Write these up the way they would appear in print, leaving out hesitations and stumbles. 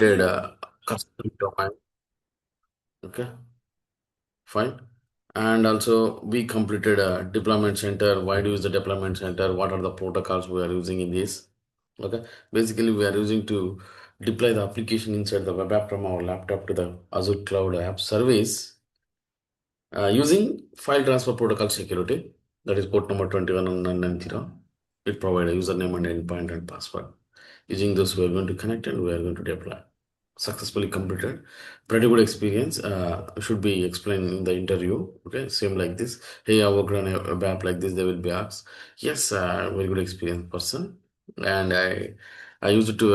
created a custom domain. Okay, fine. And also we completed a deployment center. Why do you use the deployment center? What are the protocols we are using in this? Okay, basically we are using to deploy the application inside the web app from our laptop to the Azure Cloud App Service using file transfer protocol security. That is port number 21.190. It provides a username and endpoint and password. Using this, we are going to connect and we are going to deploy. Successfully completed. Pretty good experience. Should be explained in the interview. Okay, same like this. Hey, I worked on a web app like this. They will be asked. Yes, very good experience person. And I used it to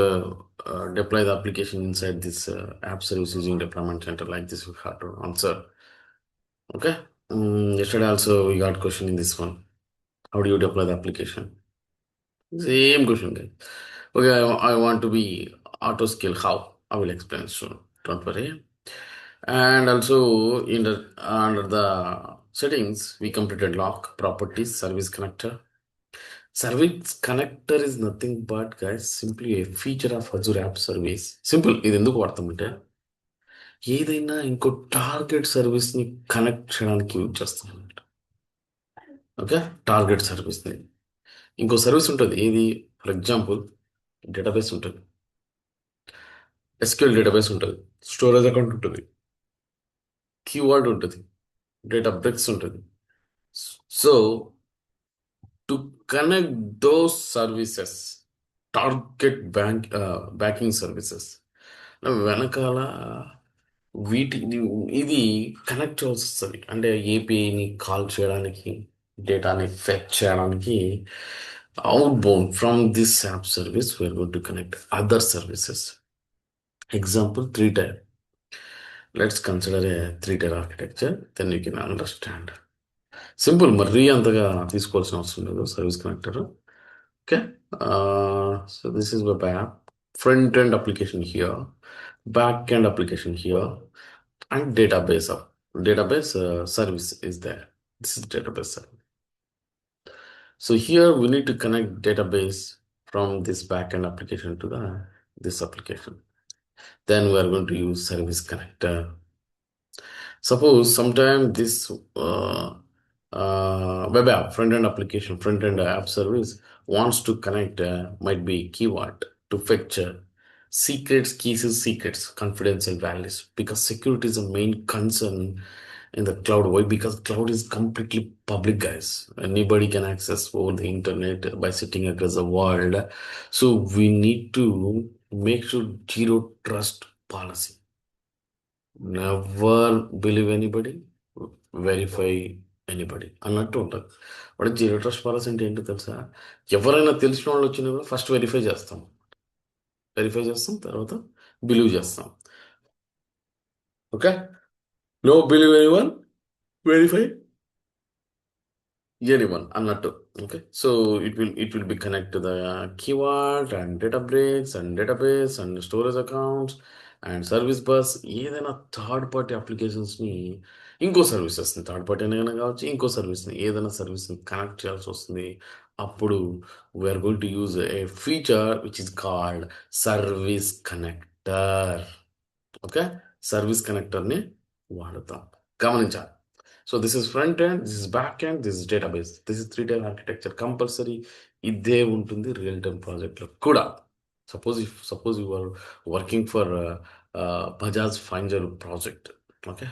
deploy the application inside this app service using deployment center like this. We have to answer. Okay. Yesterday also we got question in this one. How do you deploy the application? Same question, guys. Okay, I want to be auto scale. How? I will explain soon. Don't worry. And also in the under the settings, we completed lock, properties, service connector. Service connector is nothing but guys simply a feature of Azure App Service. Simple. ఇది ఎందుకు వాడతామంటే ఏదైనా ఇంకో target service ని connect చేయడానికి use చేస్తాం అన్నమాట. Okay, target service ని ఇంకో సర్వీస్ ఉంటుంది. ఏది ఫర్ ఎగ్జాంపుల్ డేటాబేస్ ఉంటుంది, ఎస్క్యూఎల్ డేటాబేస్ ఉంటుంది, స్టోరేజ్ అకౌంట్ ఉంటుంది, కీవర్డ్ ఉంటుంది, డేటా బ్రిక్స్ ఉంటుంది. So to connect those services, target banking services వెనకాల వీటిని ఇది కనెక్ట్ చేయాల్సి వస్తుంది. అంటే ఏపీఐని కాల్ చేయడానికి, డేటాని ఫెచ్ చేయడానికి outbound from this app service we are going to connect other services. Example 3 tier. Let's consider a 3 tier architecture, then you can understand. Simple, మరీ అంతగా తీసుకోవాల్సిన అవసరం లేదు service connector. Okay, so this is web app, front end application here, back end application here, and database service is there. This is database service. So here we need to connect database from this backend application to this application. Then we are going to use service connector. Suppose sometime this web app, front-end application, front-end app service wants to connect, might be keyword to fetch secrets, keys, secrets, confidential values, because security is a main concern in the cloud. Why? Because cloud is completely public, guys. Anybody can access over the internet by sitting across the world. So we need to make sure zero trust policy. Never believe anybody, verify anybody అన్నట్టు ఉంటుంది. వాడు zero trust policy అంటే ఏంటో తెలుసా? ఎవరైనా తెలిసిన వాళ్ళు వచ్చినా కూడా ఫస్ట్ వెరిఫై చేస్తాం, తర్వాత బిలీవ్ చేస్తాం. Okay, no believe anyone, verify anyone అన్నట్టు. Okay, so it will be connect to the keyword and Databricks and database and storage accounts and service bus. ఏదైనా థర్డ్ పార్టీ అప్లికేషన్స్ని, ఇంకో సర్వీసెస్ని, థర్డ్ పార్టీ అయినా కావచ్చు, ఇంకో సర్వీస్ని, ఏదైనా సర్వీస్ని కనెక్ట్ చేయాల్సి వస్తుంది. అప్పుడు we're going to use a feature which is called service connector. Okay, service కనెక్టర్ని వాడతాం, గమనించాలి. So this is front end, this is back end, this is database, this is 3 tier architecture. Compulsory ఇదే ఉంటుంది real time ప్రాజెక్ట్లో కూడా. Suppose you are working for Bajaj Finance project. Okay,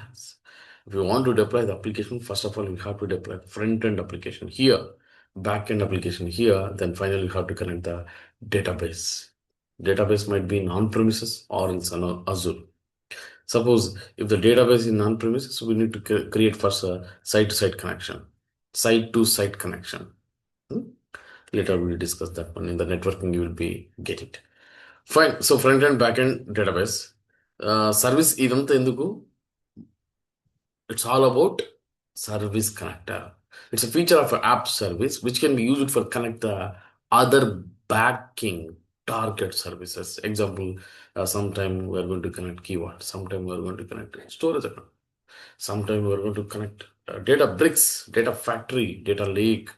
if you want to deploy the application, first of all you have to deploy front end application here, back end application here, then finally you have to connect the database. Database might be in on-premises or in Azure. Suppose if the database is in on-premises, we need to create first a site-to-site connection, site-to-site connection. Later we will discuss that one. In the networking you will be get it. Fine. So front end, back end, database. Service ఇదంతా ఎందుకు? It's all about service connector. It's a feature of an app service which can be used for connect the other backing target services. Example, sometime we are going to connect keyword, sometime we are going to connect storage account, sometime we are going to connect data bricks, data factory, data lake.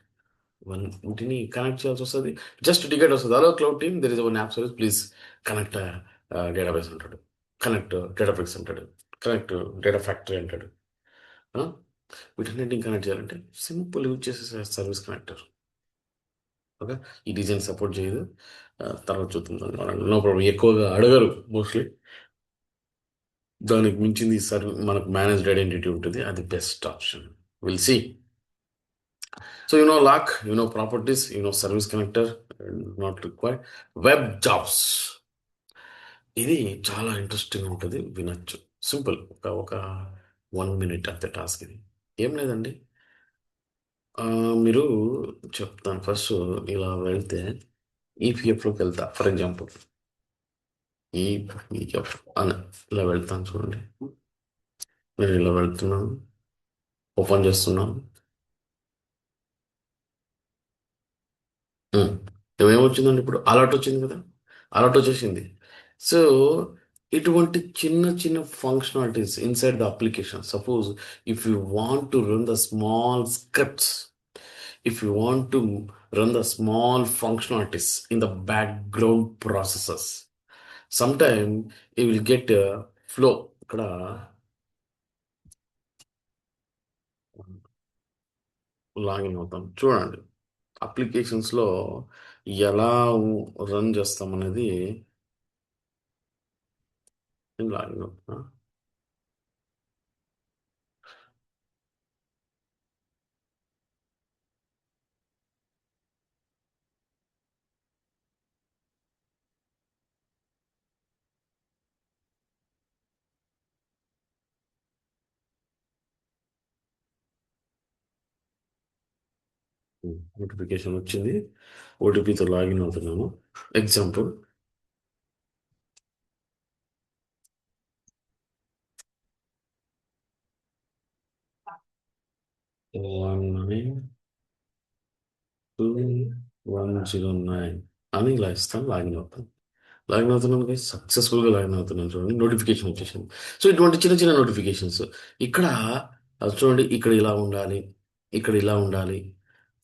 వీటిని connect చేయాల్సి వస్తుంది. Just ticket వస్తుంది, hello cloud team, there is one app service, please connect database అంటాడు, connect డేటాబ్రిక్స్ అంటాడు, connect data factory అంటాడు. ఆ? వీటన్నిటిని connect చేయాలంటే సింపుల్ యూజ్ చేసే సర్వీస్ కనెక్టర్. ఓకే, ఈ డిజైన్ సపోర్ట్ చేయదు. తర్వాత చూద్దాం, నో ప్రాబ్లం, ఎక్కువగా అడగరు మోస్ట్లీ. దానికి మించింది మనకు మేనేజ్డ్ ఐడెంటిటీ ఉంటుంది, అది best option. Will see. So lock, properties, service connector, not required. Web jobs, ఇది చాలా ఇంట్రెస్టింగ్ ఉంటుంది, వినొచ్చు. సింపుల్, ఒక 1 minute అంతే టాస్క్ ఇది. ఏం లేదండి. ఆ, మీరు చెప్తాను ఫస్ట్. ఇలా వెళ్తే ఈపీఎఫ్లోకి వెళ్తా ఫర్ ఎగ్జాంపుల్. ఈపీఎఫ్ అని ఇలా వెళ్తాను చూడండి. నేను ఇలా వెళ్తున్నాను, ఓపెన్ చేస్తున్నాను. ఉమ్. ఏమేమొచ్చిందండి ఇప్పుడు? అలర్ట్ వచ్చింది కదా, అలర్ట్ వచ్చేసింది. సో ఇటువంటి చిన్న చిన్న functionalities inside the application, suppose if you want to run the small scripts, if you want to run the small functionalities in the background processes, sometime you will get a flow. ఇక్కడ login అవుతాం చూడండి. అప్లికేషన్స్లో ఎలా run చేస్తాం అనేది నేను login అవుతున్నా. Notification వచ్చింది, ఓటీపీతో login అవుతున్నాను. ఎగ్జాంపుల్, 192109 అని ఇలా ఇస్తాను, లాగిన్ అవుతాను. లాగిన్ అవుతున్నాను గైస్, సక్సెస్ఫుల్గా లాగిన్ అవుతున్నాను చూడండి, నోటిఫికేషన్ వచ్చేసింది. సో ఇటువంటి చిన్న చిన్న నోటిఫికేషన్స్ ఇక్కడ, చూడండి, ఇక్కడ ఇలా ఉండాలి, ఇక్కడ ఇలా ఉండాలి.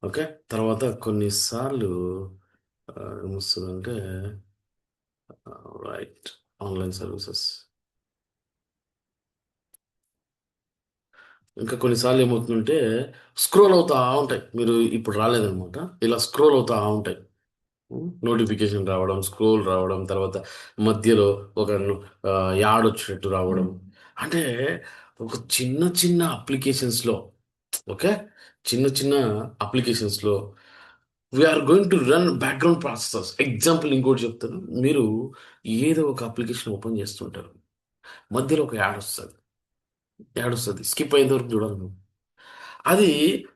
ఓకే, తర్వాత కొన్నిసార్లు ఏమొస్తుందంటే, రైట్, ఆన్లైన్ సర్వీసెస్. ఇంకా కొన్నిసార్లు ఏమవుతుందంటే స్క్రోల్ అవుతా ఉంటాయి, మీరు ఇప్పుడు రాలేదనమాట, ఇలా స్క్రోల్ అవుతా ఉంటాయి. నోటిఫికేషన్ రావడం, స్క్రోల్ రావడం, తర్వాత మధ్యలో ఒక యాడ్ వచ్చినట్టు రావడం. అంటే ఒక చిన్న చిన్న అప్లికేషన్స్లో, ఓకే, చిన్న చిన్న అప్లికేషన్స్లో we're going to run background processes. Example ఇంకోటి చెప్తాను. మీరు ఏదో ఒక అప్లికేషన్ ఓపెన్ చేస్తుంటారు, మధ్యలో ఒక యాడ్ వస్తుంది, యాడ్ వస్తుంది, స్కిప్ అయిన వరకు చూడాలి నువ్వు. అది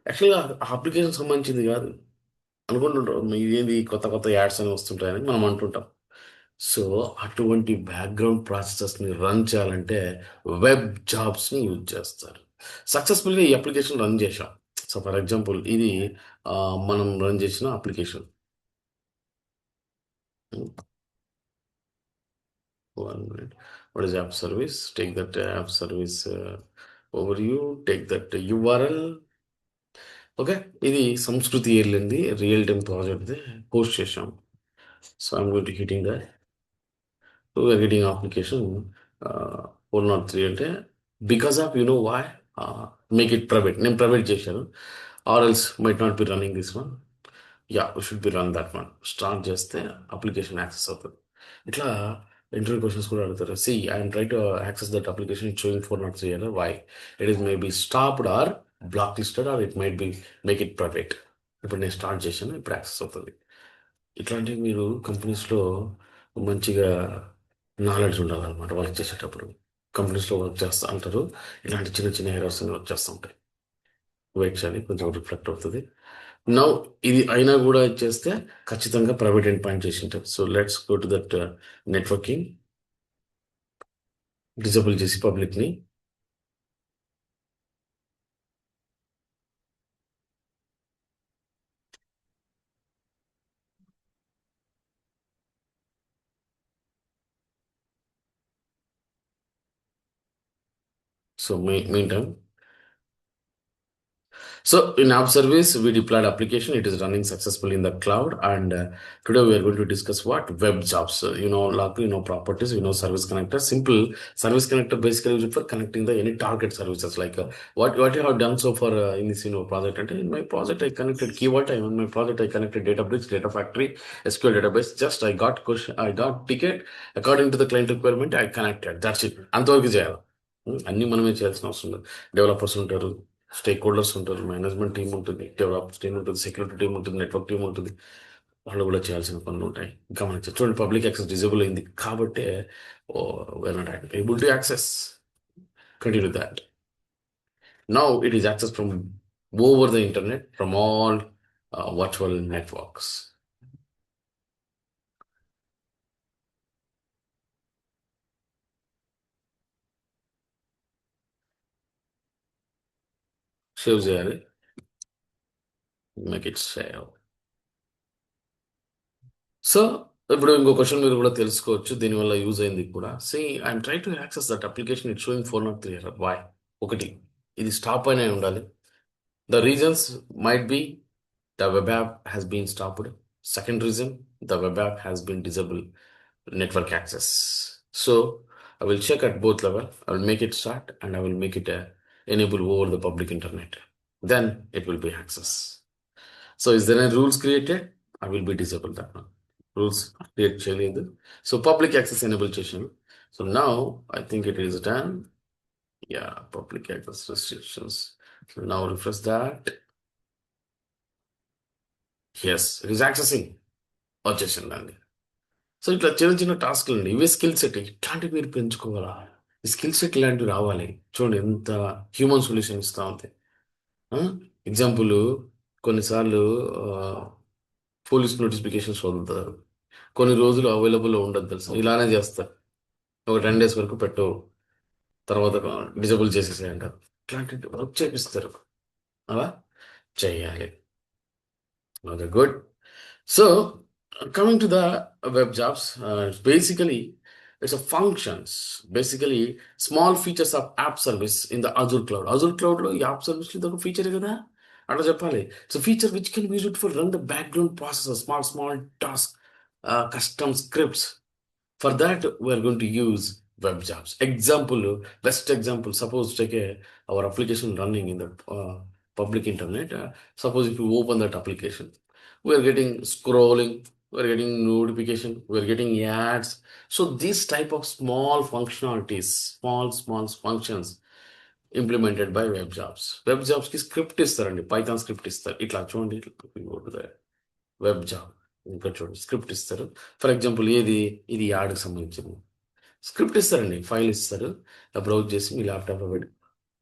యాక్చువల్గా ఆ అప్లికేషన్ సంబంధించింది కాదు అనుకుంటుంటాం. ఇదేంది కొత్త కొత్త యాడ్స్ అని వస్తుంటాయని మనం అంటుంటాం. సో అటువంటి బ్యాక్గ్రౌండ్ ప్రాసెసెస్ని రన్ చేయాలంటే వెబ్ జాబ్స్ని యూజ్ చేస్తారు. సక్సెస్ఫుల్గా ఈ అప్లికేషన్ రన్ చేశాం. సో ఫర్ ఎగ్జాంపుల్ ఇది ఆ, మనం రన్ చేసిన application. 1 minute. What is app service? Take that app service overview, take that URL. Okay, ఇది సంస్కృతి వెళ్ళింది, రియల్ టైమ్ ప్రాజెక్ట్ పోస్ట్ చేశాం. So I'm going to hitting the hitting application 403 అంటే because of why make it private, నేను private చేశాను. Or else might not be running this one. Yeah, should be run that one. Start చేస్తే application access అవుతుంది. ఇట్లా interview questions కూడా అడుగుతారు. See I'm try to access that application showing 403 error. Why it is maybe stopped or blacklisted or it might be make it private. ఇప్పుడు నేను start చేశాను, ఇప్పుడు access అవుతుంది. ఇట్లాంటివి మీరు కంపెనీస్లో మంచిగా నాలెడ్జ్ ఉండాలన్నమాట. వర్క్ చేసేటప్పుడు కంపెనీస్లో వర్క్ చేస్తూ అంటారు, ఇలాంటి చిన్న చిన్న ఎర్రర్స్ వర్క్ చేస్తూ ఉంటాయి. వెయిట్ చేయాలి, కొంచెం రిఫ్లెక్ట్ అవుతుంది. నౌ ఇది అయినా కూడా చేస్తే ఖచ్చితంగా ప్రైవేట్ ఎండ్ పాయింట్ చేసి ఉంటారు. So let's go to that networking, disable చేసి పబ్లిక్ని. So main time So in app service, we deployed application. It is running successfully in the cloud. And today we are going to discuss what web jobs. Like properties. Service connector. Simple service connector basically used for connecting the any target services. Like what you have done so far in this project. And in my project, I connected Keyword. In my project, I connected Databricks, Data Factory, SQL database. Just I got question. I got ticket according to the client requirement. I connected. That's it. అంతవరకు చేయాలి. అన్ని మనమే చేయాల్సిన అవసరం లేదు. Developers ఉంటారు, stake holders ఉంటారు, management team ఉంటుంది, డెవలప్స్ టీం ఉంటుంది, సెక్యూరిటీ టీం ఉంటుంది, నెట్వర్క్ టీం ఉంటుంది. వాళ్ళు కూడా చేయాల్సిన పనులు ఉంటాయి. గమనించండి, చూడండి, పబ్లిక్ యాక్సెస్ డిజేబుల్ అయింది కాబట్టి we're not able to access. Continue that. Now it is accessed from over the internet from all virtual networks. Save చేయాలి. Make it save. సో ఇప్పుడు ఇంకో క్వశ్చన్ మీరు కూడా తెలుసుకోవచ్చు, దీనివల్ల యూజ్ అయింది కూడా. I'm try to access that application, it showing 403 error. Why? ఒకటి, ఇది స్టాప్ అయినా ఉండాలి. The reasons might be the web app has been stopped. Second reason, the web app has been disable network access. So I will check at both level. I will make it start and I will make it enable over the public internet. Then it will be access. So is there any rules created? I will be disable that one. Rules create చేయలేదు. So public access enable చేశాను. So now I think it is done. Yeah, public access restrictions. So now refresh that. Yes, it is accessing. వచ్చేసిందండి. So ఇట్లా చిన్న చిన్న టాస్క్లు అండి, ఇవే skill set. ఇట్లాంటివి మీరు పెంచుకోవాలా? ఈ స్కిల్ సెట్ ఇలాంటివి రావాలి. చూడండి ఎంత హ్యూమన్ సొల్యూషన్ ఇస్తా ఉంది. ఎగ్జాంపుల్, కొన్నిసార్లు పోలీస్ నోటిఫికేషన్స్ వదులుతారు, కొన్ని రోజులు అవైలబుల్లో ఉండదు తెలుసు, ఇలానే చేస్తారు. ఒక 10 days వరకు పెట్టవు, తర్వాత డిజబుల్ చేసేసేయంటారు. ఇట్లాంటి వర్క్ చేపిస్తారు, అలా చేయాలి. Okay, good. So coming to the web jobs, basically it's a functions, basically small features of app service in the Azure cloud. Azure cloud లో ఈ యాప్ సర్వీస్ లో ఒక ఫీచర్ కదా, అట్లా చెప్పాలి. So feature which can be used for run the background process, small task, custom scripts. For that, we are going to use web jobs. Example, best example, suppose take our application running in the public internet. Suppose if you open that application, we are getting scrolling, we are getting notification, we are getting ads. So this type of small functionalities, small functions implemented by web jobs. Web jobs ki script ఇస్తారండి, Python script ఇస్తారు. ఇట్లా చూడండి, web job ఇంకా చూడండి, script ఇస్తారు. For example ఇది యాడ్కి సంబంధించింది. Script ఇస్తారండి, ఫైల్ ఇస్తారు, బ్రౌజ్ చేసి మీ ల్యాప్టాప్లో పెట్టి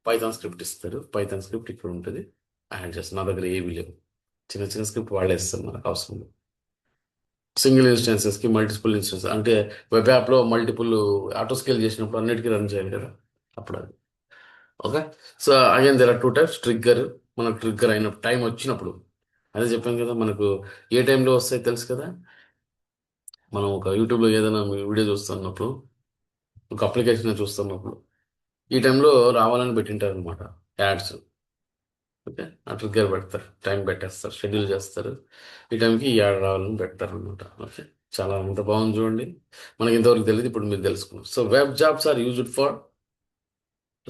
పైథాన్ స్క్రిప్ట్ ఇస్తారు. పైథాన్ స్క్రిప్ట్ ఇక్కడ ఉంటుంది, యాడ్ చేస్తారు. నా దగ్గర ఏవి లేవు, చిన్న స్క్రిప్ట్ వాళ్ళే ఇస్తారు, మనకు అవసరం లేదు. సింగిల్ ఇన్స్టెన్సెస్కి మల్టిపుల్ ఇన్స్టెన్స్, అంటే వెబ్ యాప్లో మల్టిపుల్ ఆటో స్కేల్ చేసినప్పుడు అన్నిటికీ రన్ చేయాలి కదా, అప్పుడు అది. Okay, so again there are 2 types. Trigger, మనకు ట్రిగ్గర్ అయిన టైం వచ్చినప్పుడు, అదే చెప్పాను కదా, మనకు ఏ టైంలో వస్తాయి తెలుసు కదా. మనం ఒక యూట్యూబ్లో ఏదైనా వీడియో చూస్తున్నప్పుడు, ఒక అప్లికేషన్ చూస్తున్నప్పుడు, ఈ టైంలో రావాలని పెట్టింటారు అనమాట యాడ్స్. ఓకే, ఆ ట్రిగ్గర్ పెడతారు, టైం పెట్టేస్తారు, షెడ్యూల్ చేస్తారు, ఈ టైంకి ఈ యాడ్ రావాలని పెడతారు అనమాట. ఓకే, చాలా అంత బాగుంది చూడండి. మనకి ఇంతవరకు తెలియదు, ఇప్పుడు మీరు తెలుసుకున్నారు. So web jobs are used for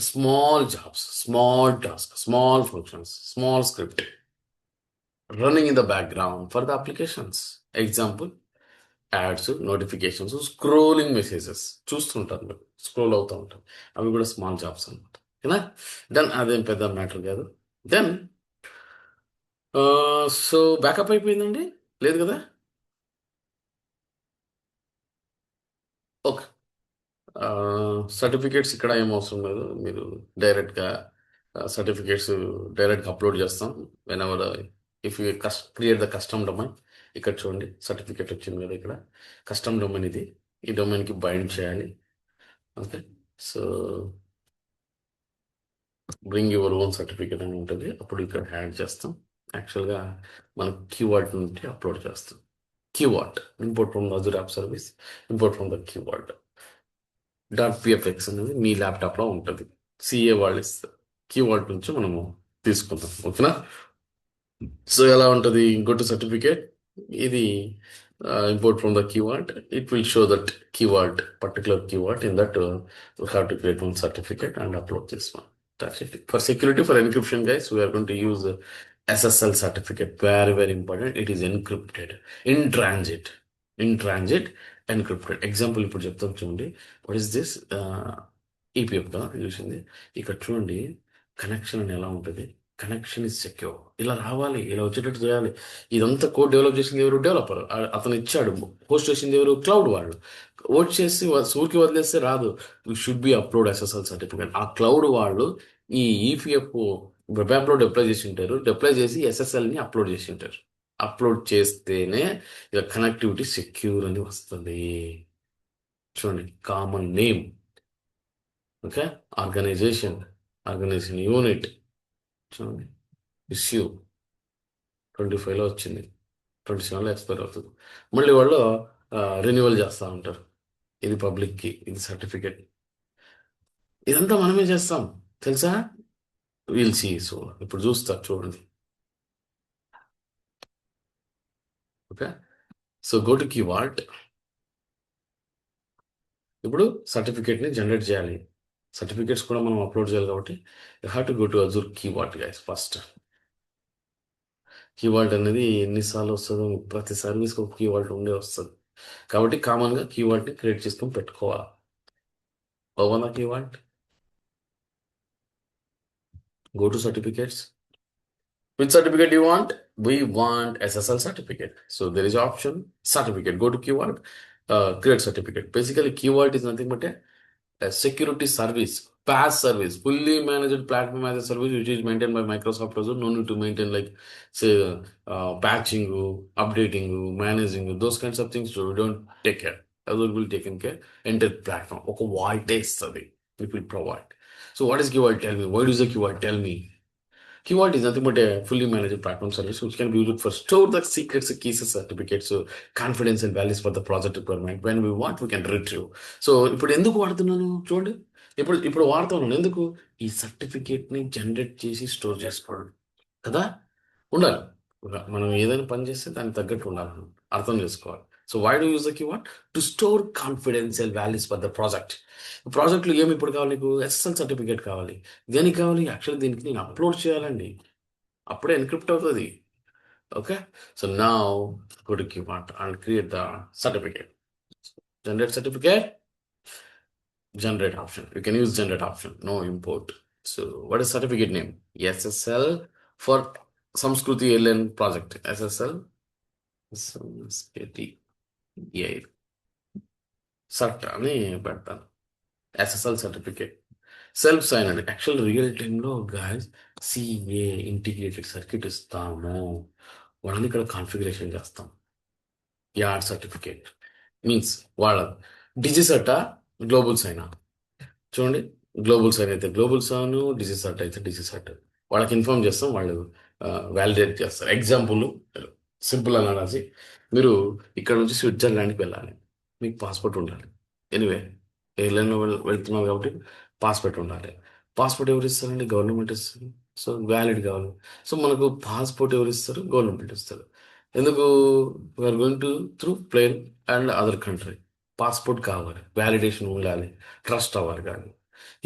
small jobs, small tasks, small functions, small script running in the background for the applications. Example, ads, notifications, scrolling messages చూస్తుంటారు, మీరు స్క్రోల్ అవుతూ ఉంటారు, అవి కూడా స్మాల్ జాబ్స్ అనమాట. ఓకేనా, దెన్ అదేం పెద్ద మ్యాటర్ కాదు. దెన్ సో బ్యాకప్ అయిపోయిందండి, లేదు కదా. ఓకే, సర్టిఫికేట్స్ ఇక్కడ ఏం అవసరం లేదు, మీరు డైరెక్ట్గా సర్టిఫికేట్స్ డైరెక్ట్గా అప్లోడ్ చేస్తాం. When ever if you create the custom domain, ఇక్కడ చూడండి సర్టిఫికేట్ వచ్చింది కదా, ఇక్కడ కస్టమ్ డొమైన్ ఇది, ఈ డొమైన్కి బైండ్ చేయాలి. Okay, so bring your own certificate అని ఉంటుంది, అప్పుడు ఇక్కడ యాడ్ చేస్తాం. యాక్చువల్గా మనకు కీవర్డ్ నుండి అప్లోడ్ చేస్తాం. Keyword import from the Azure app service, import from the keyword .pfx అనేది మీ ల్యాప్టాప్లో ఉంటుంది, సిఏ వాళ్ళు ఇస్తారు. కీవర్డ్ నుంచి మనము తీసుకుందాం. ఓకేనా? సో ఎలా ఉంటుంది గో టు సర్టిఫికేట్, ఇది import from the keyword, it will show that keyword, particular keyword in that we have to create one certificate and upload this one. That's it. For security, for encryption, guys, we are going to use SSL certificate. Very, very important. It is encrypted in transit. In transit, encrypted. Example ఇప్పుడు చెప్తాం చూడండి. What is this? EPF గా చూసింది. ఇక్కడ చూడండి connection అని ఎలా ఉంటుంది. Connection is secure. ఇలా రావాలి, ఇలా వచ్చేటట్టు చేయాలి. ఇదంతా కోడ్ డెవలప్ చేసింది ఎవరు? డెవలపర్. అతను ఇచ్చాడు. పోస్ట్ చేసింది ఎవరు? క్లౌడ్ వాళ్ళు. వచ్చేసి ఊరికి వదిలేస్తే రాదు. You should be upload SSL certificate. ఆ క్లౌడ్ వాళ్ళు ఈ ఈపీఎఫ్ వెబ్ యాప్లో డిప్లాయ్ చేసి ఉంటారు. డిప్లాయ్ చేసి ఎస్ఎస్ఎల్ని అప్లోడ్ చేసి ఉంటారు. అప్లోడ్ చేస్తేనే ఇక కనెక్టివిటీ సెక్యూర్ అని వస్తుంది. చూడండి, common name, okay, organisation, organisation unit, చూడండి, ఇష్యూ 25లో వచ్చింది, 27లో ఎక్స్పైర్ అవుతుంది. మళ్ళీ వాళ్ళు రెన్యువల్ చేస్తూ ఉంటారు. ఇది పబ్లిక్కి, ఇది సర్టిఫికేట్. ఇదంతా మనమే చేస్తాం తెలుసా? Wheel see. సో ఇప్పుడు చూస్తారు చూడండి. Okay, so go to keyword. ఇప్పుడు సర్టిఫికేట్ని జనరేట్ చేయాలి. సర్టిఫికేట్స్ కూడా మనం అప్లోడ్ చేయాలి కాబట్టి you have to go to Azure keyword guys. First keyword అనేది ఎన్నిసార్లు వస్తుందో, ప్రతి సర్వీస్కి ఒక కీవర్డ్ ఉండే వస్తుంది. కాబట్టి కామన్గా కీవర్డ్ని క్రియేట్ చేసుకొని పెట్టుకోవాలి. Woven the keyword, go to certificates. Which certificate do you want? We want SSL certificate. So there is option certificate. Go to keyword, create certificate. Basically, keyword is nothing but a security service, PaaS service, fully managed platform as a service, which is maintained by Microsoft Azure. No need to maintain like say patching, updating, managing those kinds of things. So we don't take care. Azure will take care. Enter platform. Okay, white study it will provide. So what is keyword? Tell me. What is the keyword? Tell me. Keyword is nothing but a fully managed platform service which can be used for store the secrets, keys, certificates, so confidence and values for the project requirement. When we want, we can retrieve. So ఇప్పుడు ఎందుకు వాడుతున్నాను చూడండి. ఇప్పుడు ఇప్పుడు వాడుతున్నాను ఎందుకు? ఈ సర్టిఫికేట్ని generate చేసి స్టోర్ చేసుకోవడం కదా. ఉండాలి. మనం ఏదైనా పని చేస్తే దానికి తగ్గట్టు ఉండాలి, అర్థం చేసుకోవాలి. So why do use the keyword? To store confidential values for the project. ప్రాజెక్ట్లో ఏమి ఇప్పుడు కావాలి నీకు? ఎస్ఎస్ఎల్ సర్టిఫికేట్ కావాలి. దేనికి కావాలి? యాక్చువల్లీ దీనికి నేను అప్లోడ్ చేయాలండి, అప్పుడే ఎన్క్రిప్ట్ అవుతుంది. Okay, so now go to keyword and create the certificate. Generate certificate, generate option. You can use generate option, no import. So what is certificate name? SSL for Samskruti LN project. SSL Samskruti సర్ట్ అని పెడతాను. SSL certificate, self sign అండి. Actual real టైంలో guys CA integrated circuit ఇస్తాము. వాళ్ళని ఇక్కడ configuration చేస్తాం. Add certificate means వాళ్ళ డిజిసర్టా global Saina. చూడండి, గ్లోబల్ సైన్ అయితే గ్లోబల్ సైన్, డిజిసర్ట్ అయితే డిజిసర్ట్. వాళ్ళకి ఇన్ఫార్మ్ చేస్తాం, వాళ్ళు వ్యాలిడేట్ చేస్తారు. ఎగ్జాంపుల్ సింపుల్ అని రాసి, మీరు ఇక్కడ నుంచి స్విట్జర్లాండ్కి వెళ్ళాలి, మీకు పాస్పోర్ట్ ఉండాలి. ఎనీవే ఎయిర్లైన్లో వెళ్తున్నారు కాబట్టి పాస్పోర్ట్ ఉండాలి. పాస్పోర్ట్ ఎవరు ఇస్తారండి? గవర్నమెంట్ ఇస్తారు. సో వ్యాలిడ్ కావాలి. సో మనకు పాస్పోర్ట్ ఎవరు ఇస్తారు? గవర్నమెంట్ ఇస్తారు. ఎందుకు? We are going to through plane and other country. Passport కావాలి, వ్యాలిడేషన్ ఉండాలి, ట్రస్ట్ అవ్వాలి. కానీ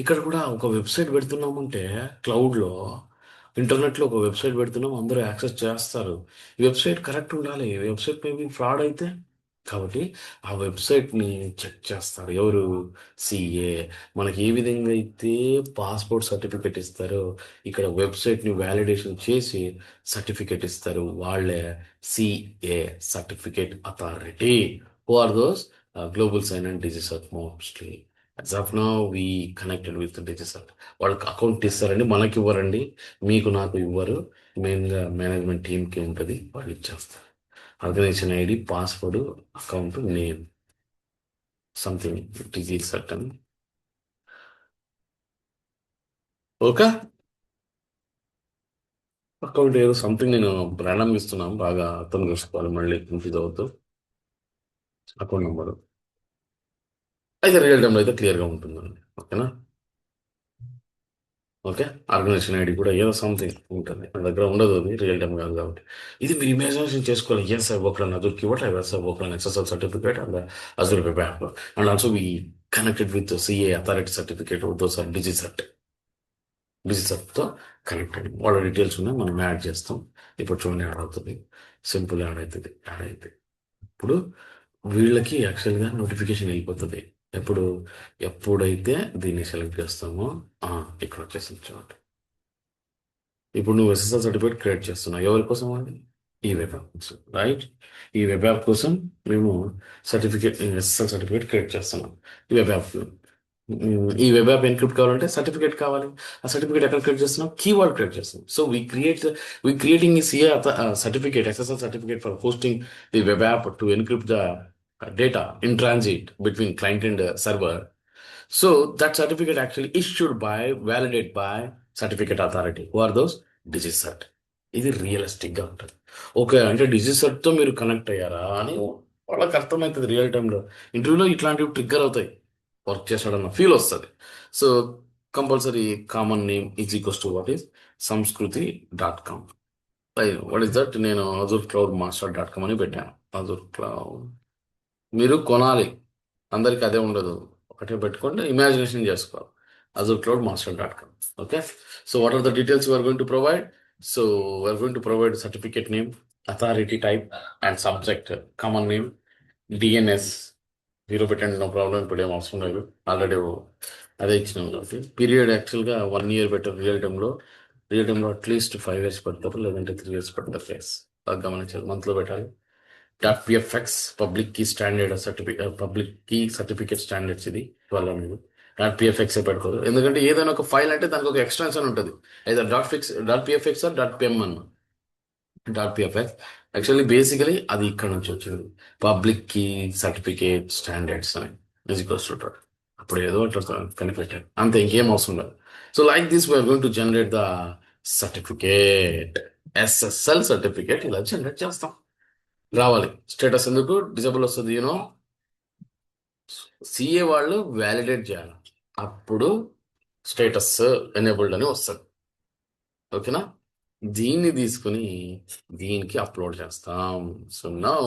ఇక్కడ కూడా ఒక వెబ్సైట్ పెడుతున్నామంటే క్లౌడ్లో, ఇంటర్నెట్లో ఒక వెబ్సైట్ పెడుతున్నాం, అందరూ యాక్సెస్ చేస్తారు. ఈ వెబ్సైట్ కరెక్ట్ ఉండాలి. వెబ్సైట్ మేబీ ఫ్రాడ్ అయితే, కాబట్టి ఆ వెబ్సైట్ని చెక్ చేస్తారు ఎవరు? సిఏ. మనకి ఏ విధంగా అయితే పాస్పోర్ట్ సర్టిఫికేట్ ఇస్తారో, ఇక్కడ వెబ్సైట్ని వ్యాలిడేషన్ చేసి సర్టిఫికేట్ ఇస్తారు వాళ్ళే, CA certificate authority. Who are those? GlobalSign and DigiCert mostly. As of now we connected with DigiCert. వాళ్ళకి అకౌంట్ ఇస్తారండి, మనకి ఇవ్వరండి, మీకు నాకు ఇవ్వరు. మెయిన్గా మేనేజ్మెంట్ టీమ్కి ఉంటుంది, వాళ్ళు ఇచ్చేస్తారు. Organisation ID, password, account name, something it is certain. Okay, account ఏదో సంథింగ్ నేను బ్రాండం ఇస్తున్నాను, బాగా అర్థం చేసుకోవాలి, మళ్ళీ కన్ఫ్యూజ్ అవుతూ. అకౌంట్ నెంబరు అయితే రియల్ టైంలో అయితే క్లియర్గా ఉంటుందండి. ఓకేనా? ఓకే. ఆర్గనైజేషన్ ఐడి కూడా ఏదో సంథింగ్ ఉంటుంది. మన దగ్గర ఉండదు, అది రియల్ టైమ్ కాదు కాబట్టి. ఇది మీరు ఇమాజినేషన్ చేసుకోవాలి. As I work on Azure keyword, I as I work on SSL certificate and Azure web app. And also we connected with CA authority certificate, those are డిజిసెట్తో కనెక్టెడ్. వాళ్ళ డీటెయిల్స్ ఉన్నాయి, మనం యాడ్ చేస్తాం. ఇప్పుడు చూడండి యాడ్ అవుతుంది, సింపుల్ యాడ్ అవుతుంది. యాడ్ అయితే ఇప్పుడు వీళ్ళకి యాక్చువల్గా నోటిఫికేషన్ వెళ్ళిపోతుంది. ఎప్పుడు ఎప్పుడైతే దీన్ని సెలెక్ట్ చేస్తామో ఇక్కడ వచ్చేసింది చూడండి. ఇప్పుడు నువ్వు ఎస్ఎస్ఎల్ సర్టిఫికేట్ క్రియేట్ చేస్తున్నావు ఎవరి కోసం అండి? ఈ వెబ్ యాప్ కోసం, రైట్? ఈ వెబ్ యాప్ కోసం మేము ఎస్ఎస్ఎల్ సర్టిఫికేట్ క్రియేట్ చేస్తున్నాం. ఈ వెబ్ యాప్ ఈ వెబ్ యాప్ ఎన్క్రిప్ట్ కావాలంటే సర్టిఫికేట్ కావాలి. ఆ సర్టిఫికేట్ ఎక్కడ క్రియేట్ చేస్తున్నాం? కీవర్డ్ క్రియేట్ చేస్తున్నాం. సో వీ క్రియేటింగ్ ఈ CA certificate, SSL certificate for hosting the web app to encrypt the data in transit between client and server. So that certificate actually issued by, validated by certificate authority. Who are those? DigiCert. ఇది రియలిస్టిక్గా ఉంటుంది. Okay అంటే డిజిసెట్తో మీరు connect అయ్యారా అని వాళ్ళకి అర్థమవుతుంది. Real టైంలో ఇంటర్వ్యూలో ఇట్లాంటివి ట్రిగ్గర్ అవుతాయి. వర్క్ చేశాడన్న ఫీల్ వస్తుంది. So compulsory common name is equals to what is సంస్కృతి.com. What is that? నేను అజూర్ క్లౌడ్ మాస్టర్.com అని పెట్టాను. అజూర్ క్లౌడ్ మీరు కొనాలి, అందరికి అదే ఉండదు. ఒకటే పెట్టుకోండి, ఇమాజినేషన్ చేసుకోవాలి. అజూర్ క్లౌడ్ మాస్టర్.com. Okay. So what are the details we're going to provide? So we're going to provide certificate name, authority type and subject, common name, DNS. Zero పెట్టండి, నో ప్రాబ్లం. ఇప్పుడు ఏం అవసరం లేదు, ఆల్రెడీ అదే ఇచ్చినాం కాబట్టి. పీరియడ్ యాక్చువల్గా 1 year పెట్టారు. రియల్ టైంలో అట్లీస్ట్ 5 years పెడతారు, లేదంటే 3 years పెడతారు. ఫేస్ బాగా గమనించాలి, మంత్లో పెట్టాలి. .pfx public key standard certificate, public key certificate standards ఇది 12 అనేది. .pfx పెడతారు, ఎందుకంటే ఏదైనా ఒక ఫైల్ అంటే దానికి ఒక ఎక్స్టెన్షన్ ఉంటుంది. అయితే .pfx .pm అన్న. .pfx యాక్చువల్లీ బేసికలీ అది ఇక్కడ నుంచి వచ్చింది. పబ్లిక్ కీ సర్టిఫికేట్ స్టాండర్డ్స్ అని ఈక్వల్స్. అప్పుడు ఏదో అట్లా కనిపెట్టారు, అంతే, ఇంకేం అవసరం లేదు. So like this we are going to generate the certificate, SSL certificate ఇలా జనరేట్ చేస్తాం. రావాలి. స్టేటస్ ఎందుకు డిజేబుల్ వస్తుంది? సిఏ వాళ్ళు వ్యాలిడేట్ చేయాలి, అప్పుడు స్టేటస్ ఎనేబుల్డ్ అని వస్తుంది. ఓకేనా? దీన్ని తీసుకుని దీనికి అప్లోడ్ చేస్తాం. So now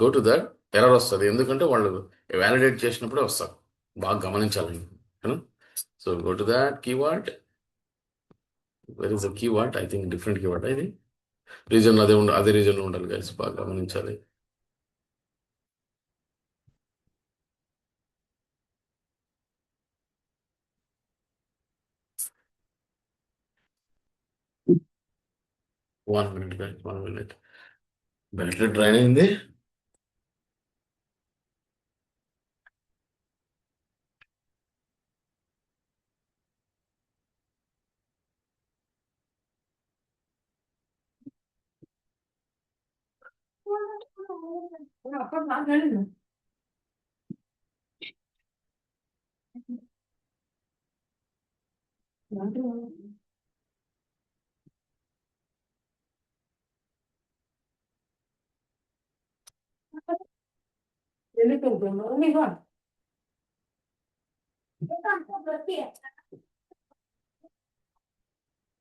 go to that. Error వస్తుంది, ఎందుకంటే వాళ్ళు వ్యాలిడేట్ చేసినప్పుడే వస్తారు. బాగా గమనించాలి. So go to that keyword. Where is the keyword? I think different keyword ఇది. రీజన్ అదే రీజన్లో ఉండాలి గైస్, బాగా గమనించాలి. One minute guys, 1 minute. Battery drain అయింది.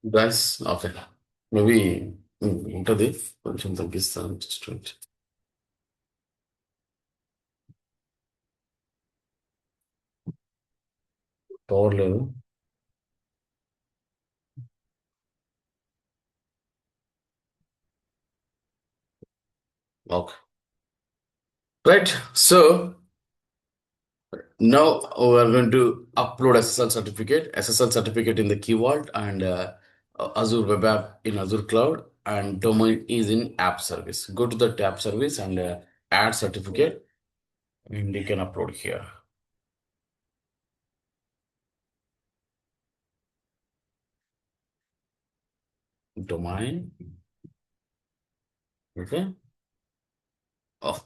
గ్యాస్ ఓకే, మేబీ ఉంటుంది, కొంచెం తగ్గిస్తాను. పవర్ లేదు. Okay, right. So now we are going to upload SSL certificate in the Key Vault and Azure Web App in Azure Cloud, and domain is in App Service. Go to the App Service and add certificate, and you can upload here. Domain. Okay. Oh,